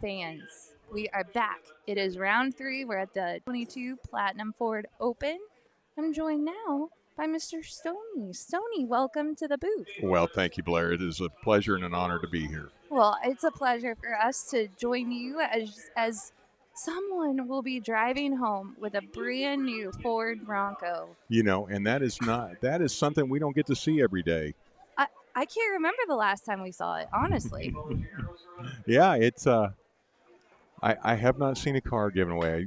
fans, we are back. It is round 3. We're at the 22 Platinum Ford Open. I'm joined now by Mr. Stoney. Stoney, welcome to the booth. Well, thank you, Blair. It is a pleasure and an honor to be here. Well, it's a pleasure for us to join you as someone will be driving home with a brand new Ford Bronco. And that is something we don't get to see every day. I can't remember the last time we saw it, honestly. Yeah, it's I have not seen a car given away.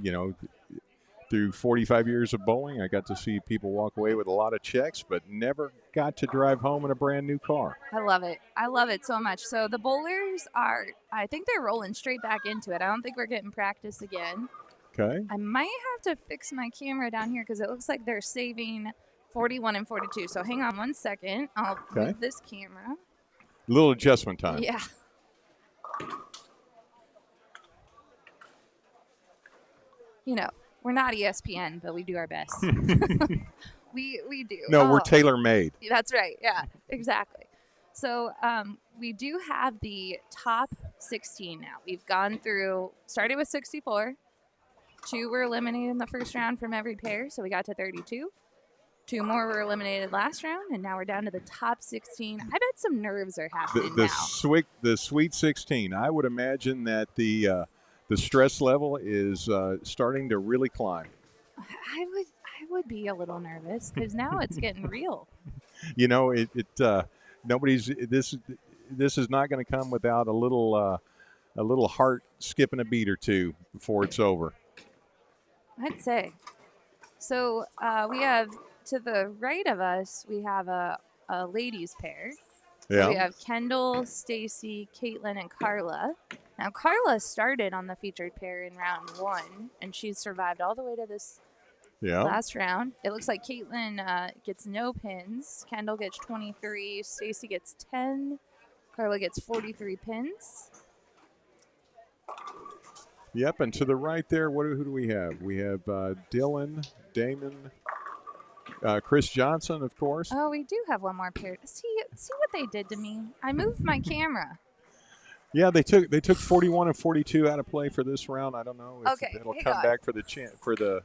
Through 45 years of bowling, I got to see people walk away with a lot of checks, but never got to drive home in a brand new car. I love it. I love it so much. So the bowlers I think they're rolling straight back into it. I don't think we're getting practice again. Okay. I might have to fix my camera down here because it looks like they're saving 41 and 42. So hang on one second. I'll move this camera. A little adjustment time. Yeah. We're not ESPN, but we do our best. we do. No, we're tailor-made. That's right. Yeah, exactly. So we do have the top 16 now. We've gone through, started with 64. 2 were eliminated in the first round from every pair, so we got to 32. 2 more were eliminated last round, and now we're down to the top 16. I bet some nerves are happening now. The Sweet 16. I would imagine that the stress level is starting to really climb. I would be a little nervous because now it's getting real. This is not going to come without a little heart skipping a beat or two before it's over. I'd say. So we have to the right of us, we have a ladies pair. Yeah. So we have Kendall, Stacy, Caitlin, and Carla. Now, Carla started on the featured pair in round 1, and she's survived all the way to this last round. It looks like Caitlin gets no pins. Kendall gets 23. Stacy gets 10. Carla gets 43 pins. Yep, and to the right there, who do we have? We have Dylan, Damon, Chris Johnson, of course. Oh, we do have one more pair. See what they did to me? I moved my camera. Yeah, they took 41 and 42 out of play for this round. I don't know if it'll come back for the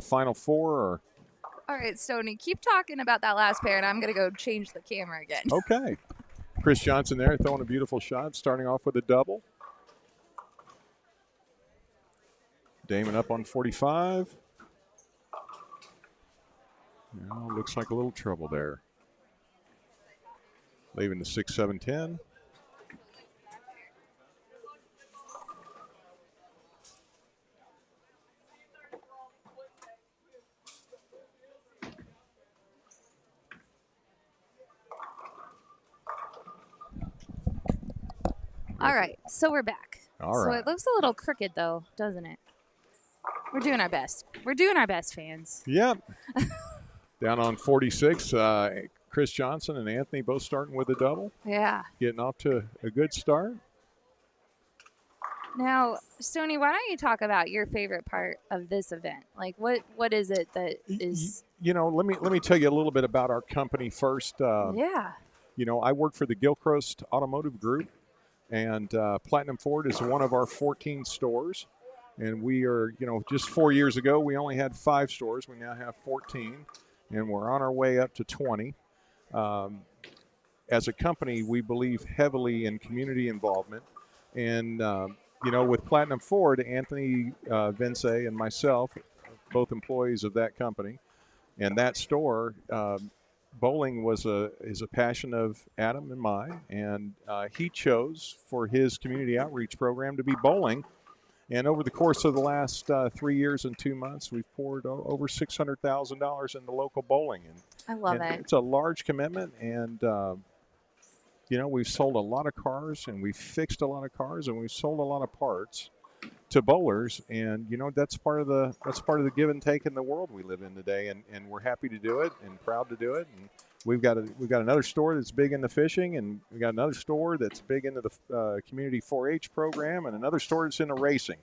final 4 or. All right, Stoney, keep talking about that last pair, and I'm gonna go change the camera again. Okay, Chris Johnson there throwing a beautiful shot, starting off with a double. Damon up on 45. Now looks like a little trouble there. Leaving the 6, 7, 10. All right, so we're back. All right. So it looks a little crooked, though, doesn't it? We're doing our best. We're doing our best, fans. Yep. Down on 46, Chris Johnson and Anthony both starting with a double. Yeah. Getting off to a good start. Now, Stoney, why don't you talk about your favorite part of this event? Like, what is it that is? Let me tell you a little bit about our company first. Yeah. I work for the Gilchrist Automotive Group, and Platinum Ford is one of our 14 stores. And we are, just 4 years ago, we only had 5 stores. We now have 14, and we're on our way up to 20. As a company, we believe heavily in community involvement. And, with Platinum Ford, Anthony Vince and myself, both employees of that company, and that store, bowling is a passion of Adam and mine. And he chose for his community outreach program to be bowling. And over the course of the last 3 years and 2 months, we've poured over $600,000 into local bowling. I love it. It's a large commitment, and we've sold a lot of cars, and we've fixed a lot of cars, and we've sold a lot of parts to bowlers. And that's part of the give and take in the world we live in today. And we're happy to do it and proud to do it. And we've got another store that's big into fishing, and we got another store that's big into the community 4-H program, and another store that's into racing.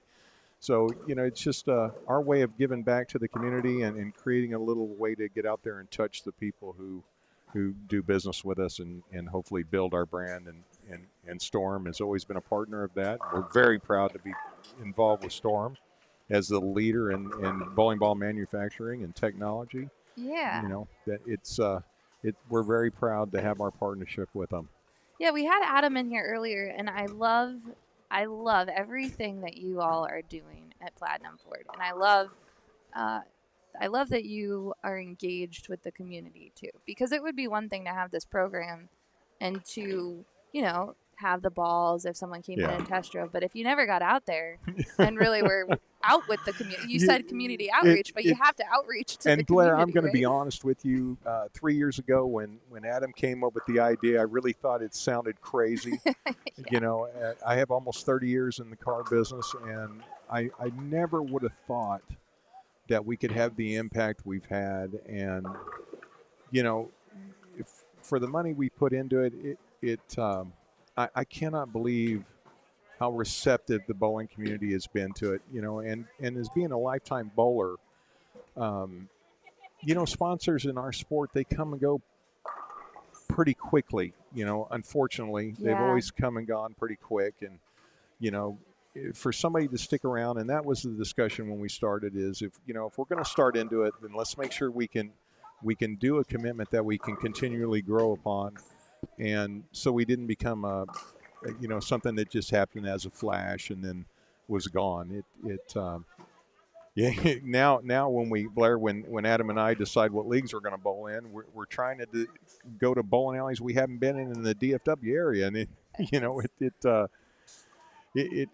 So it's just our way of giving back to the community and creating a little way to get out there and touch the people who do business with us and hopefully build our brand and Storm has always been a partner of that. We're very proud to be involved with Storm as the leader in bowling ball manufacturing and technology. Yeah. You know, that we're very proud to have our partnership with them. Yeah, we had Adam in here earlier, and I love everything that you all are doing at Platinum Ford, and I love that you are engaged with the community too, because it would be one thing to have this program and to, have the balls if someone came in Yeah. and test drove, but if you never got out there and really were out with the community, you said community outreach, but you have to outreach to the And Blair, community. I'm going right? to be honest with you. 3 years ago, when Adam came up with the idea, I really thought it sounded crazy. Yeah. I have almost 30 years in the car business, and I never would have thought that we could have the impact we've had. And if, for the money we put into it, I cannot believe how receptive the bowling community has been to it. And as being a lifetime bowler, sponsors in our sport, they come and go pretty quickly. Unfortunately, they've Yeah. always come and gone pretty quick. And, for somebody to stick around, and that was the discussion when we started, is if we're going to start into it, then let's make sure we can do a commitment that we can continually grow upon. And so we didn't become something that just happened as a flash and then was gone. Yeah. Now when Adam and I decide what leagues we're going to bowl in, we're trying to go to bowling alleys we haven't been in the DFW area, and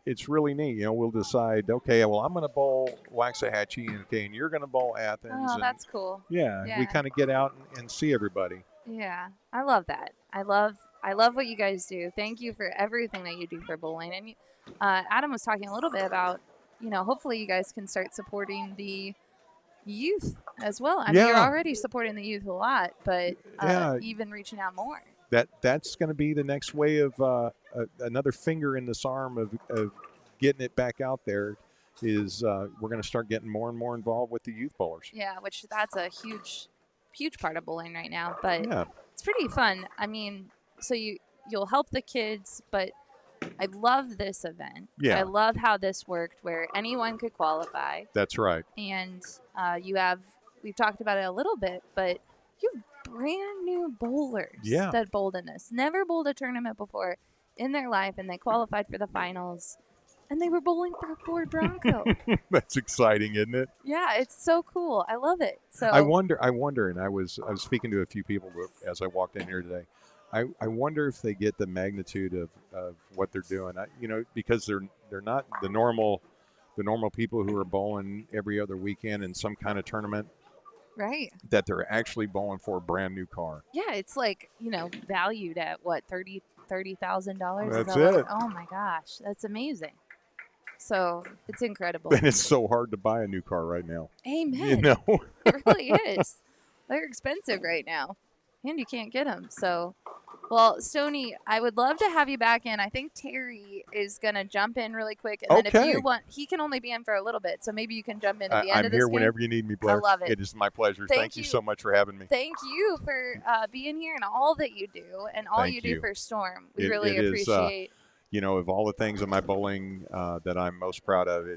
it's really neat. We'll decide, okay, well, I'm going to bowl Waxahachie, and you're going to bowl Athens. Oh, that's cool. Yeah, we kind of get out and see everybody. Yeah, I love that. I love what you guys do. Thank you for everything that you do for bowling. And Adam was talking a little bit about, hopefully you guys can start supporting the youth as well. I mean, you're already supporting the youth a lot, but even reaching out more. That's going to be the next way of another finger in this arm of getting it back out there. Is we're going to start getting more and more involved with the youth bowlers. Yeah, which that's a huge part of bowling right now, but Yeah. It's pretty fun. I mean, so you'll help the kids, but I love this event. Yeah. I love how this worked, where anyone could qualify. That's right. And we've talked about it a little bit, but you have brand new bowlers that bowled in this. Never bowled a tournament before in their life, and they qualified for the finals. And they were bowling for a Ford Bronco. That's exciting, isn't it? Yeah, it's so cool. I love it. So I wonder, and I was speaking to a few people as I walked in here today. I wonder if they get the magnitude of what they're doing. Because they're not the normal people who are bowling every other weekend in some kind of tournament. Right. That they're actually bowling for a brand new car. Yeah, it's like, valued at what, $30,000? That's it. Oh my gosh, that's amazing. So it's incredible. And it's so hard to buy a new car right now. Amen. It really is. They're expensive right now, and you can't get them. So, well, Stoney, I would love to have you back in. I think Terry is going to jump in really quick. And then if you want, he can only be in for a little bit. So maybe you can jump in at the end of this I'm here game. whenever you need me, Blair. I love it. It is my pleasure. Thank you so much for having me. Thank you for being here and all that you do and all you do for Storm. We really appreciate of all the things in my bowling that I'm most proud of,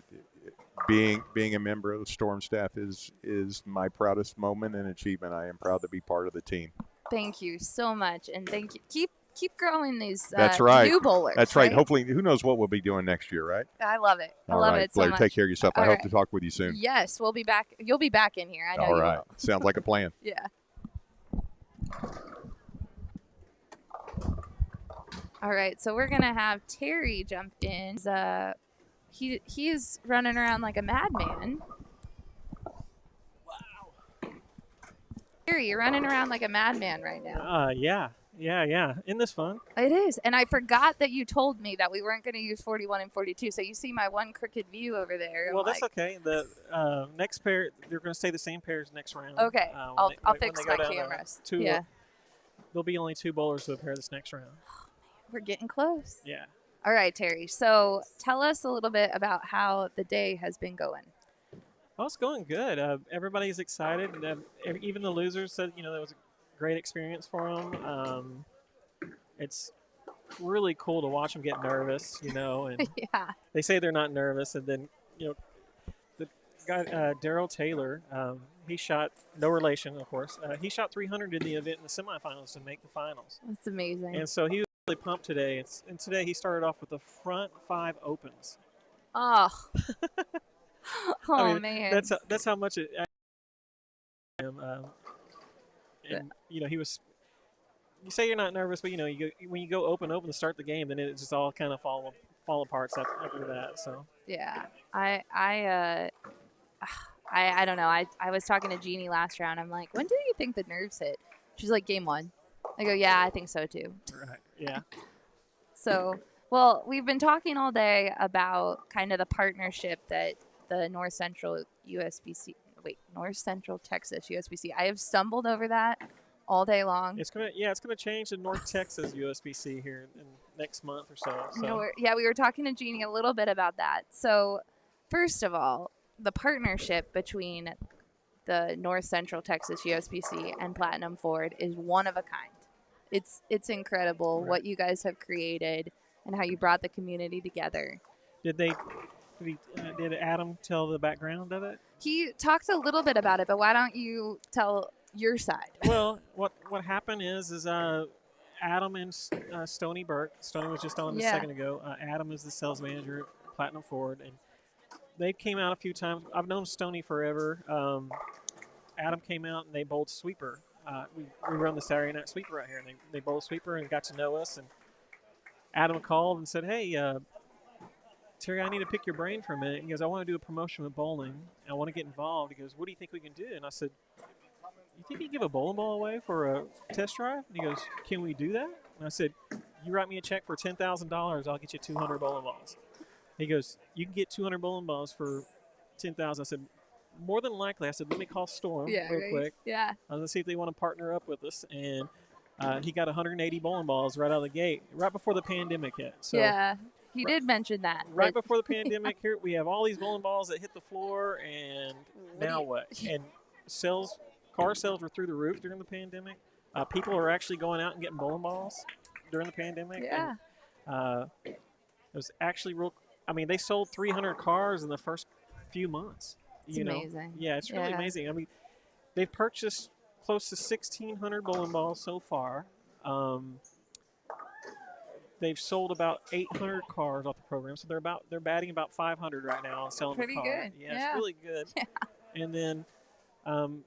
being a member of the Storm staff is my proudest moment and achievement. I am proud to be part of the team. Thank you so much, and thank you. Keep growing these new bowlers. That's right. Hopefully, who knows what we'll be doing next year, right? I love it. I love it so Blair, much. take care of yourself. I hope to talk with you soon. Yes, we'll be back. You'll be back in here. I know you will. All right. Sounds like a plan. Yeah. All right, so we're gonna have Terry jump in. He's running around like a madman. Wow. Terry, you're running around like a madman right now. Yeah. Isn't this fun? It is, and I forgot that you told me that we weren't going to use 41 and 42. So you see my one crooked view over there. Well, that's okay. The next pair, they're going to stay the same pairs next round. Okay, I'll fix my cameras. There'll be only two bowlers to a pair this next round. We're getting close. Yeah. All right, Terry. So tell us a little bit about how the day has been going. Well, it's going good. Everybody's excited. Even the losers said, that was a great experience for them. It's really cool to watch him get nervous, you know. And Yeah. they say they're not nervous, and then the guy Daryl Taylor, he shot no relation, of course. He shot 300 in the event in the semifinals to make the finals, That's amazing. and so he was really pumped today. And today he started off with the front 5 opens. Oh. Oh I mean, man. that's how much it. And he was. You say you're not nervous, but when you go open to start the game, then it just all kind of fall apart after that. So Yeah. I don't know. I was talking to Jeannie last round. I'm like, when do you think the nerves hit? She's like, game 1. I go, yeah, I think so too. right, yeah. So, well, we've been talking all day about kind of the partnership that the North Central Texas USBC. I have stumbled over that all day long. It's gonna change to North Texas USBC here in next month or so. We were talking to Jeannie a little bit about that. So, first of all, the partnership between the North Central Texas USBC and Platinum Ford is one of a kind. It's incredible what you guys have created and how you brought the community together. Did Adam tell the background of it? He talked a little bit about it, but why don't you tell your side? Well, what happened is Adam and Stoney Burke. Stoney was just on a second ago. Adam is the sales manager at Platinum Ford, and they came out a few times. I've known Stoney forever. Adam came out and they bowled sweeper. We run the Saturday night sweeper right here, and they bowled sweeper and got to know us. And Adam called and said, "Hey, Terry, I need to pick your brain for a minute." He goes, "I want to do a promotion with bowling. I want to get involved." He goes, "What do you think we can do?" And I said, "You think you can give a bowling ball away for a test drive?" And he goes, "Can we do that?" And I said, "You write me a check for $10,000, I'll get you 200 bowling balls." He goes, "You can get 200 bowling balls for 10,000." I said, "More than likely." I said, "Let me call Storm real quick. Yeah. I was gonna see if they want to partner up with us." And he got 180 bowling balls right out of the gate, right before the pandemic hit. So yeah, he did mention that. Right before the pandemic, here we have all these bowling balls that hit the floor, and now what? And car sales were through the roof during the pandemic. People are actually going out and getting bowling balls during the pandemic. Yeah. And, it was actually real. I mean, they sold 300 cars in the first few months. It's amazing. Yeah, it's really amazing. I mean, they've purchased close to 1,600 bowling balls so far. They've sold about 800 cars off the program, so they're batting about 500 right now and selling Pretty the car. good. Yeah, it's really good. Yeah. And then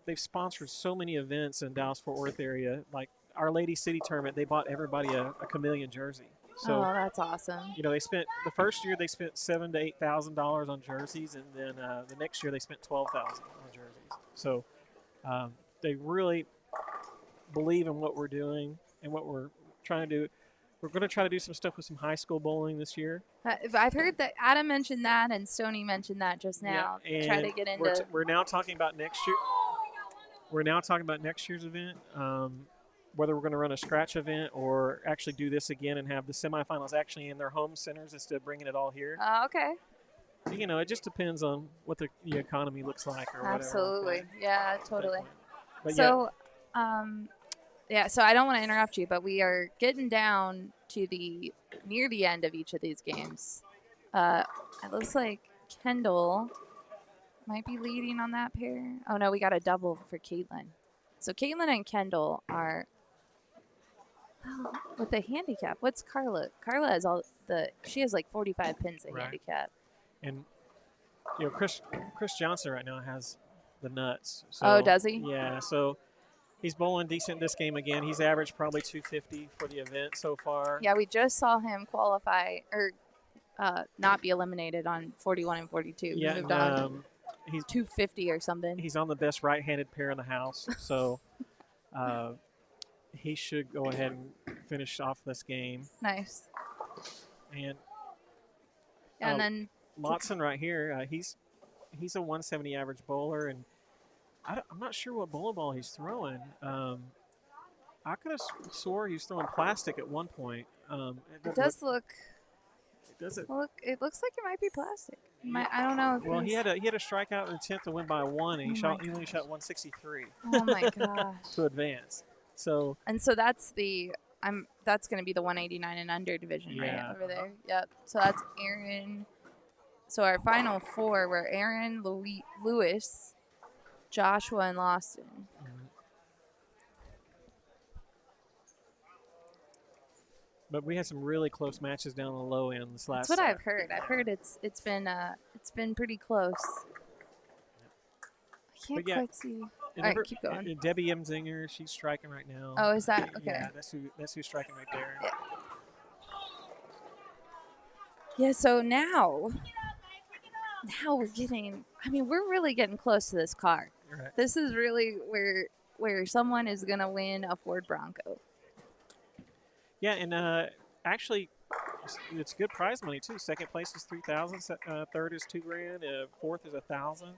they've sponsored so many events in Dallas-Fort Worth area, like Our Lady City Tournament. They bought everybody a chameleon jersey. So, that's awesome. they spent the first year they spent $7,000 to $8,000 on jerseys, and then the next year they spent $12,000 on jerseys. So they really believe in what we're doing and what we're trying to do. We're going to try to do some stuff with some high school bowling this year. I've heard that Adam mentioned that and Stoney mentioned that just now. Yeah, try to get into. We're now talking about next year. We're now talking about next year's event. Whether we're going to run a scratch event or actually do this again and have the semifinals actually in their home centers instead of bringing it all here. Okay. It just depends on what the economy looks like or whatever. Absolutely. Yeah, totally. But so, so I don't want to interrupt you, but we are getting down to near the end of each of these games. It looks like Kendall might be leading on that pair. Oh, no, we got a double for Caitlin. So Caitlin and Kendall are with the handicap. What's Carla? Carla has she has like 45 pins in handicap. And Chris Johnson right now has the nuts. So, oh, does he? Yeah. So he's bowling decent this game again. He's averaged probably 250 for the event so far. Yeah, we just saw him qualify or not be eliminated on 41 and 42. Yeah. He moved on. He's 250 or something. He's on the best right-handed pair in the house, so he should go ahead and finish off this game. Nice. And then Lotson right here, he's a 170 average bowler, and I'm not sure what bowling ball he's throwing. I could have swore he was throwing plastic at one point. It does look. Does it? It looks like it might be plastic. I don't know. Well, he had a strikeout in the 10th to win by 1, and he only shot 163. Oh my gosh! To advance. So that's the That's going to be the 189 and under division Yeah. right over there. Yep. So that's Aaron. So our final four were Aaron, Lewis, Joshua, and Lawson. Mhm. But we had some really close matches down the low end this last. That's what set. I've heard. I've heard it's been pretty close. I can't But yeah, quite see. And All right, keep going. Debbie Emzinger, she's striking right now. Oh, is that okay? Yeah, that's who's striking right there. Yeah. Yeah. So now we're getting. I mean, we're really getting close to this car. Right. This is really where someone is gonna win a Ford Bronco. Yeah, and actually, it's good prize money too. Second place is $3,000. Third is $2,000. Fourth is $1,000.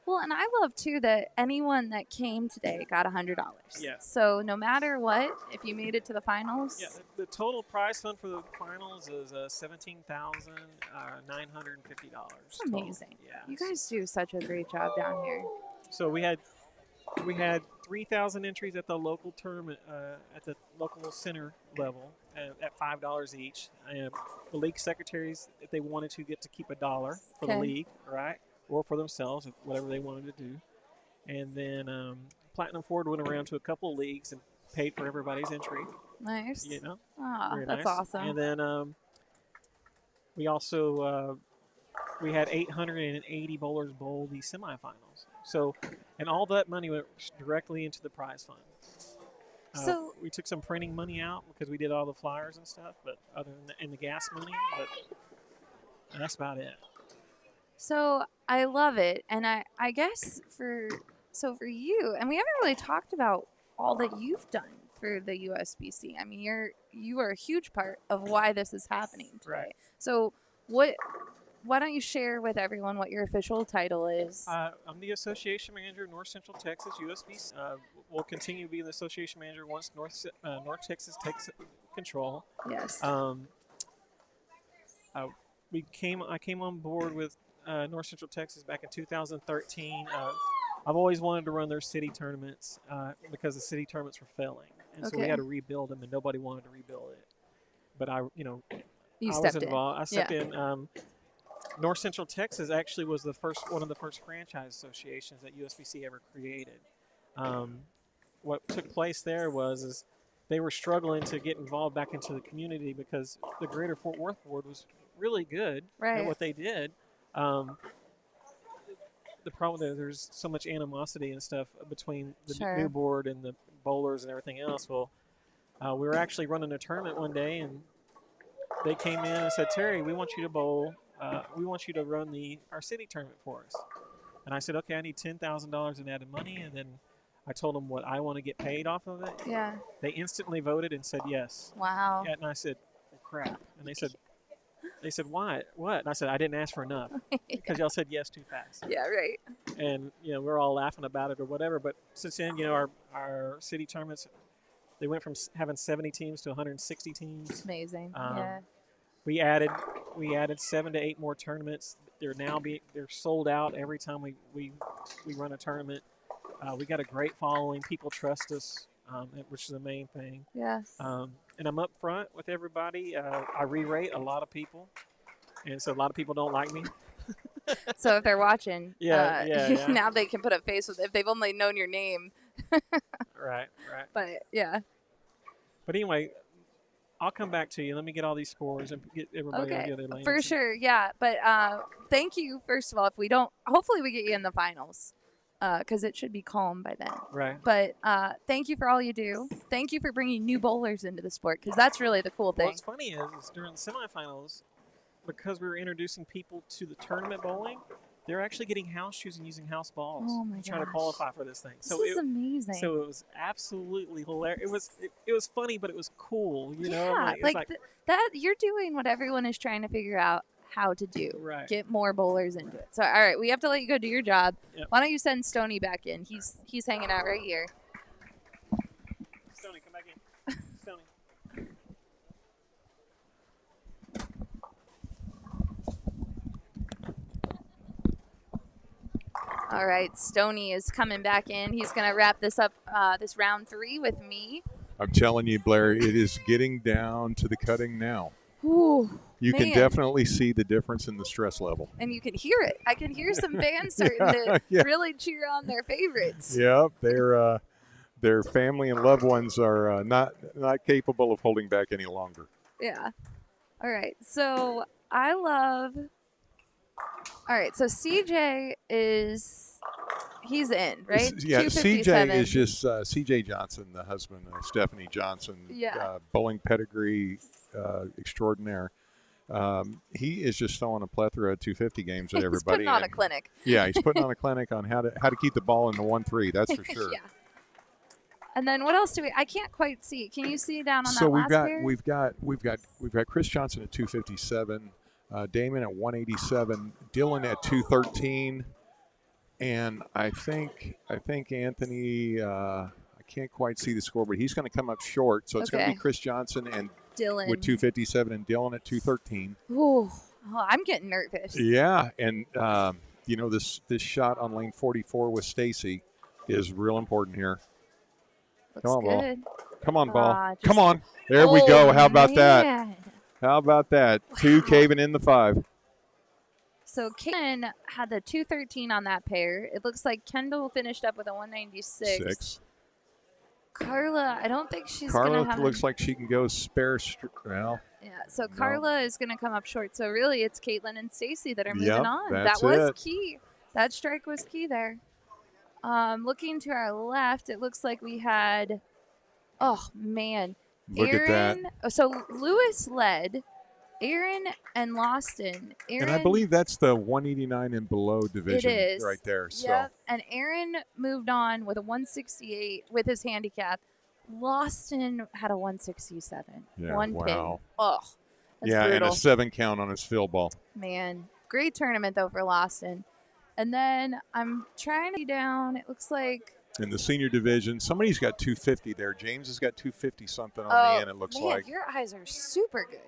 Well, and I love too that anyone that came today got $100. Yeah. So no matter what, if you made it to the finals. Yeah, the total prize fund for the finals is $17,950. That's amazing. Yeah. You guys do such a great job down here. So we had 3,000 entries at the local tournament, at the local center level, at $5 each. The league secretaries, if they wanted to, get to keep $1 for the league, right, or for themselves, whatever they wanted to do. And then Platinum Ford went around to a couple of leagues and paid for everybody's entry. Nice. You know, That's nice. awesome. And then we also we had 880 bowlers bowl the semifinals. So, and all that money went directly into the prize fund. So we took some printing money out because we did all the flyers and stuff, but other than and the gas money, but that's about it. So I love it, and I guess for you, and we haven't really talked about all that you've done for the USBC. I mean, you are a huge part of why this is happening today. Right. So why don't you share with everyone what your official title is? I'm the association manager of North Central Texas USBC. We'll continue to be the association manager once North Texas takes control. Yes. I came on board with North Central Texas back in 2013. I've always wanted to run their city tournaments because the city tournaments were failing, and so we had to rebuild them, and nobody wanted to rebuild it. But I was involved. I stepped in. North Central Texas actually was one of the first franchise associations that USBC ever created. What took place there was they were struggling to get involved back into the community because the Greater Fort Worth Board was really good at what they did. The problem there's so much animosity and stuff between the new board and the bowlers and everything else. Well, we were actually running a tournament one day, and they came in and said, "Terry, we want you to bowl. We want you to run our city tournament for us." And I said, "Okay, I need $10,000 in added money." And then I told them what I want to get paid off of it. Yeah. They instantly voted and said yes. Wow. Yeah, and I said, "Well, crap." And they said, "Why? What?" And I said, "I didn't ask for enough because y'all said yes too fast." Yeah, right. And we're all laughing about it or whatever. But since then, our city tournaments, they went from having 70 teams to 160 teams. It's amazing. Yeah. We added 7 to 8 more tournaments. They're sold out every time we run a tournament. We got a great following. People trust us, which is the main thing. Yeah. And I'm up front with everybody. I re-rate a lot of people, and so a lot of people don't like me. So if they're watching, yeah. now they can put a face with it if they've only known your name. Right. But yeah. But anyway, I'll come back to you. Let me get all these scores and get everybody on the other lane. For sure, yeah. But thank you, first of all. If we don't, hopefully we get you in the finals because it should be calm by then. Right. But thank you for all you do. Thank you for bringing new bowlers into the sport because that's really the cool thing. What's funny is during the semifinals, because we were introducing people to the tournament bowling, they're actually getting house shoes and using house balls to try to qualify for this thing. This is amazing. So it was absolutely hilarious. It was funny, but it was cool. Yeah, that you're doing what everyone is trying to figure out how to do. Right. Get more bowlers into it. So all right, we have to let you go do your job. Yep. Why don't you send Stoney back in? He's hanging out right here. Stoney, come back in. Stoney. All right, Stoney is coming back in. He's going to wrap this up, this round 3 with me. I'm telling you, Blair, it is getting down to the cutting now. Ooh, You can man. definitely see the difference in the stress level. And you can hear it. I can hear some fans starting to Yeah. really cheer on their favorites. Yep, their family and loved ones are not capable of holding back any longer. Yeah. All right. So so CJ he's in, right? Yeah, CJ 257. is just CJ Johnson, the husband of Stephanie Johnson, Yeah. bowling pedigree extraordinaire. He is just throwing a plethora of 250 games at everybody. He's putting on a clinic. Yeah, he's putting on a clinic on how to keep the ball in the 1-3. That's for sure. Yeah. And then what else do we? I can't quite see. Can you see down on So that last pair? we've got Chris Johnson at 257, Damon at 187, Dylan at 213, and I think Anthony. I can't quite see the score, but he's going to come up short. So it's going to be Chris Johnson and Dylan with 257 and Dylan at 213. Ooh, I'm getting nervous. Yeah, and this shot on lane 44 with Stacy is real important here. Looks Come on, good. ball. Come on, ball. Just, Come on. There we go. How about that? Man. How about that? Wow. 2 caving in the 5. So Caitlin had the 213 on that pair. It looks like Kendall finished up with a 196. Carla, I don't think she's going to have. Carla looks like she can go spare. Well. Yeah, so Carla is going to come up short. So really, it's Caitlin and Stacy that are moving on. That's that was it. key. That strike was key there. Looking to our left, it looks like we had. Oh man, Look Aaron. at that. So Lewis led. Aaron and Lawson. Aaron, And I believe that's the 189 and below division right there. Yep. So. And Aaron moved on with a 168 with his handicap. Lawson had a 167. Yeah, One wow. pin. Oh, that's Yeah, brutal. and a 7 count on his field ball. Man, great tournament though for Lawson. And then I'm trying to see down. It looks like In the senior division, somebody's got 250 there. James has got 250 something on the end, it looks man, like. your eyes are super good.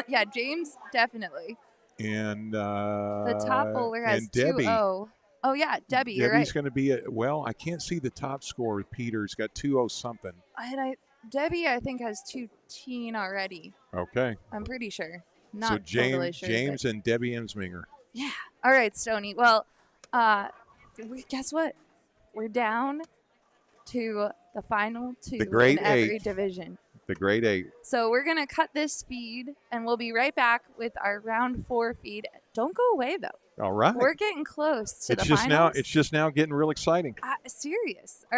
Yeah, James, definitely. And The top bowler has and Debbie. 2-0. Oh, yeah, Debbie, you're right. Debbie's going to be I can't see the top score with Peter. He's got 2-0 something. And Debbie, I think, has 2-teen already. Okay. I'm pretty sure. Not So totally sure. James and Debbie Emsminger. Yeah. All right, Stoney. Well, guess what? We're down to the final 2 The grade in every 8. division. The grade 8. So we're going to cut this feed, and we'll be right back with our round 4 feed. Don't go away, though. All right. We're getting close to the It's finals. just now getting real exciting. Serious. All right.